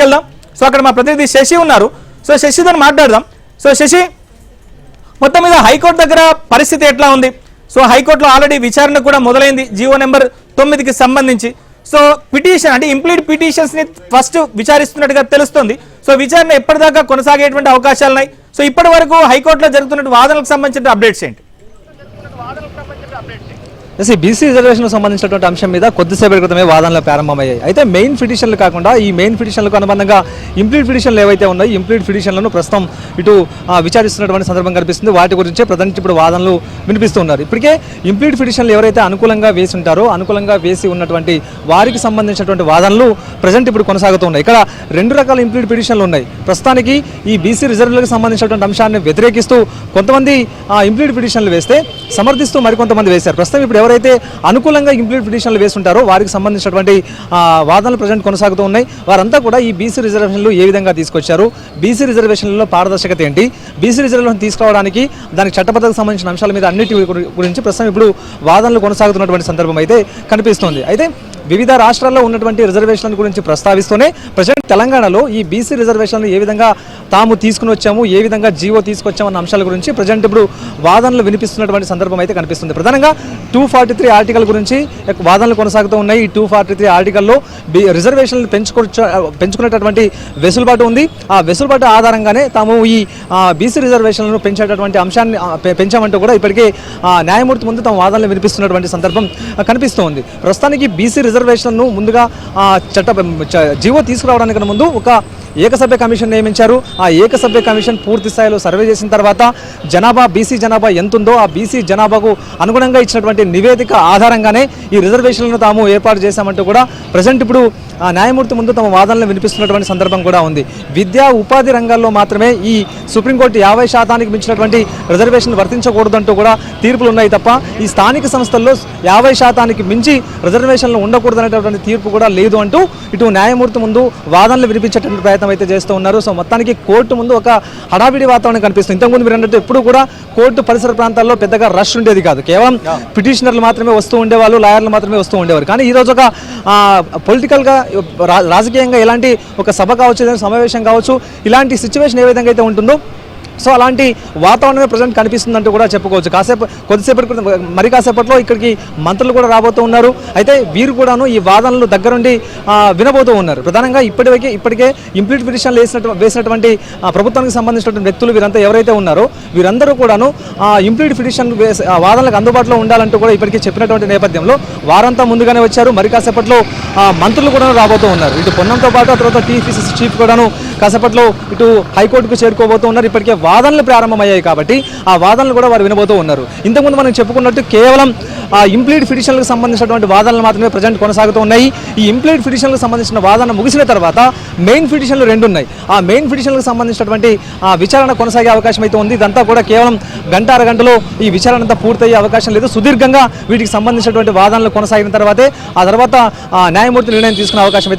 వెళ్దాం. సో అక్కడ మా ప్రతినిధి శశి ఉన్నారు. సో శశితో మాట్లాడదాం. సో శశి, మొత్తం మీద హైకోర్టు దగ్గర పరిస్థితి ఎట్లా ఉంది? సో హైకోర్టులో ఆల్రెడీ విచారణ కూడా మొదలైంది జీవో నెంబర్ 9కి సంబంధించి. సో పిటిషన్ అంటే ఇంప్లీడ్ పిటిషన్స్ ని ఫస్ట్ విచారిస్తున్నట్టుగా తెలుస్తుంది. సో విచారణ ఎప్పటిదాకా కొనసాగేటువంటి అవకాశాలు ఉన్నాయి? సో ఇప్పటి వరకు హైకోర్టులో జరుగుతున్న వాదనలకు సంబంధించిన అప్డేట్స్ ఏంటి? బీసీ రిజర్వేషన్కు సంబంధించినటువంటి అంశం మీద కొద్దిసేపటి క్రితమే వాదనలు ప్రారంభమయ్యాయి. అయితే మెయిన్ పిటిషన్లు కాకుండా ఈ మెయిన్ పిటిషన్లకు అనుబంధంగా ఇంప్లీడ్ పిటిషన్లు ఏవైతే ఉన్నాయో ఇంప్లీడ్ పిటిషన్లను ప్రస్తుతం ఇటు విచారిస్తున్నటువంటి సందర్భం కనిపిస్తుంది. వాటి గురించే ప్రజెంట్ ఇప్పుడు వాదనలు వినిపిస్తూ ఉన్నారు. ఇప్పటికే ఇంప్లీడ్ పిటిషన్లు ఎవరైతే అనుకూలంగా వేసి ఉంటారో అనుకూలంగా వేసి ఉన్నటువంటి వారికి సంబంధించినటువంటి వాదనలు ప్రజెంట్ ఇప్పుడు కొనసాగుతున్నాయి. ఇక్కడ రెండు రకాల ఇంప్లీడ్ పిటిషన్లు ఉన్నాయి. ప్రస్తుతానికి ఈ బీసీ రిజర్వ్లకు సంబంధించినటువంటి అంశాన్ని వ్యతిరేకిస్తూ కొంతమంది ఇంప్లీడ్ పిటిషన్లు వేస్తే సమర్థిస్తూ మరికొంతమంది వేశారు. ప్రస్తుతం ఇప్పుడు ఎవరైతే అనుకూలంగా ఇంప్లీడ్ పిటిషన్లు వేస్తుంటారో వారికి సంబంధించినటువంటి వాదనలు ప్రజెంట్ కొనసాగుతూ ఉన్నాయి. వారంతా కూడా ఈ బీసీ రిజర్వేషన్లు ఏ విధంగా తీసుకొచ్చారు, బీసీ రిజర్వేషన్లలో పారదర్శకత ఏంటి, బీసీ రిజర్వేషన్ తీసుకురావడానికి దానికి చట్టబద్ధతకు సంబంధించిన అంశాల మీద అన్నిటి గురించి ప్రస్తుతం ఇప్పుడు వాదనలు కొనసాగుతున్నటువంటి సందర్భం అయితే కనిపిస్తోంది. అయితే వివిధ రాష్ట్రాల్లో ఉన్నటువంటి రిజర్వేషన్ల గురించి ప్రస్తావిస్తూనే ప్రజెంట్ తెలంగాణలో ఈ బీసీ రిజర్వేషన్లు ఏ విధంగా తాము తీసుకుని వచ్చాము, ఏ విధంగా జీవో తీసుకొచ్చామన్న అంశాల గురించి ప్రజెంట్ ఇప్పుడు వాదనలు వినిపిస్తున్నటువంటి సందర్భం అయితే కనిపిస్తుంది. ప్రధానంగా 243 ఆర్టికల్ గురించి వాదనలు కొనసాగుతూ ఉన్నాయి. ఈ 243 ఆర్టికల్లో రిజర్వేషన్లు పెంచుకునేటటువంటి వెసులుబాటు ఉంది. ఆ వెసులుబాటు ఆధారంగానే తాము ఈ బీసీ రిజర్వేషన్లను పెంచేటటువంటి అంశాన్ని పెంచామంటూ కూడా ఇప్పటికే న్యాయమూర్తి ముందు తమ వాదనలు వినిపిస్తున్నటువంటి సందర్భం కనిపిస్తోంది. ప్రస్తుతానికి బీసీ రిజర్వేషన్ను ముందుగా జీవో తీసుకురావడానికి ముందు ఒక ఏకసభ్య కమిషన్ నియమించారు. ఆ ఏకసభ్య కమిషన్ పూర్తి స్థాయిలో సర్వే చేసిన తర్వాత బీసీ జనాభా ఎంతుందో ఆ బీసీ జనాభాకు అనుగుణంగా ఇచ్చినటువంటి నివేదిక ఆధారంగానే ఈ రిజర్వేషన్లను తాము ఏర్పాటు చేశామంటూ కూడా ప్రజెంట్ ఇప్పుడు న్యాయమూర్తి ముందు తమ వాదనలు వినిపిస్తున్నటువంటి సందర్భం కూడా ఉంది. విద్యా ఉపాధి రంగాల్లో మాత్రమే ఈ సుప్రీంకోర్టు 50% మించినటువంటి రిజర్వేషన్ వర్తించకూడదంటూ కూడా తీర్పులు ఉన్నాయి తప్ప ఈ స్థానిక సంస్థల్లో 50% మించి రిజర్వేషన్లు ఉండకూడదనేటటువంటి తీర్పు కూడా లేదు అంటూ ఇటు న్యాయమూర్తి ముందు వాదనలు వినిపించేటువంటి ప్రయత్నం అయితే చేస్తూ ఉన్నారు. సో మొత్తానికి కోర్టు ముందు ఒక హడావిడి వాతావరణం కనిపిస్తుంది. ఇంతకుముందు మీరు అన్నట్టు ఎప్పుడు కూడా కోర్టు పరిసర ప్రాంతాల్లో పెద్దగా రష్ ఉండేది కాదు. కేవలం పిటిషనర్లు మాత్రమే వస్తూ ఉండేవాళ్ళు, లాయర్లు మాత్రమే వస్తూ ఉండేవారు. కానీ ఈరోజు ఒక పొలిటికల్గా రాజకీయంగా ఎలాంటి ఒక సభ కావచ్చు, సమావేశం కావచ్చు, ఇలాంటి సిచ్యువేషన్ ఏ విధంగా అయితే ఉంటుందో సో అలాంటి వాతావరణమే ప్రజెంట్ కనిపిస్తుందంటూ కూడా చెప్పుకోవచ్చు. మరి కాసేపట్లో ఇక్కడికి మంత్రులు కూడా రాబోతూ ఉన్నారు. అయితే వీరు కూడాను ఈ వాదనలు దగ్గరుండి వినబోతూ ఉన్నారు. ప్రధానంగా ఇప్పటికే ఇంప్లీడ్ పిటిషన్లు వేసినటువంటి ప్రభుత్వానికి సంబంధించినటువంటి వ్యక్తులు వీరంతా ఎవరైతే ఉన్నారో వీరందరూ కూడాను ఇంప్లీడ్ పిటిషన్ వాదనలకు అందుబాటులో ఉండాలంటూ కూడా ఇప్పటికీ చెప్పినటువంటి నేపథ్యంలో వారంతా ముందుగానే వచ్చారు. మరి కాసేపట్లో మంత్రులు కూడా రాబోతూ ఉన్నారు. ఇటు పొన్నంతో పాటు ఆ తర్వాత టీపీసీసీ చీఫ్ కూడాను కాసేపట్లో ఇటు హైకోర్టుకు చేరుకోబోతూ ఉన్నారు. ఇప్పటికే వాదనలు ప్రారంభమయ్యాయి కాబట్టి ఆ వాదనలు కూడా వారు వినబోతూ ఉన్నారు. ఇంతకుముందు మనం చెప్పుకున్నట్టు కేవలం ఇంప్లీడ్ పిటిషన్లకు సంబంధించినటువంటి వాదనలు మాత్రమే ప్రజెంట్ కొనసాగుతూ ఉన్నాయి. ఈ ఇంప్లీడ్ పిటిషన్లకు సంబంధించిన వాదన ముగిసిన తర్వాత మెయిన్ పిటిషన్లు 2 ఉన్నాయి. ఆ మెయిన్ పిటిషన్లకు సంబంధించినటువంటి విచారణ కొనసాగే అవకాశం అయితే ఉంది. ఇదంతా కూడా కేవలం గంట అరగంటలో ఈ విచారణ అంతా పూర్తయ్యే అవకాశం లేదు. సుదీర్ఘంగా వీటికి సంబంధించినటువంటి వాదనలు కొనసాగిన తర్వాతే ఆ తర్వాత న్యాయమూర్తి నిర్ణయం తీసుకునే అవకాశం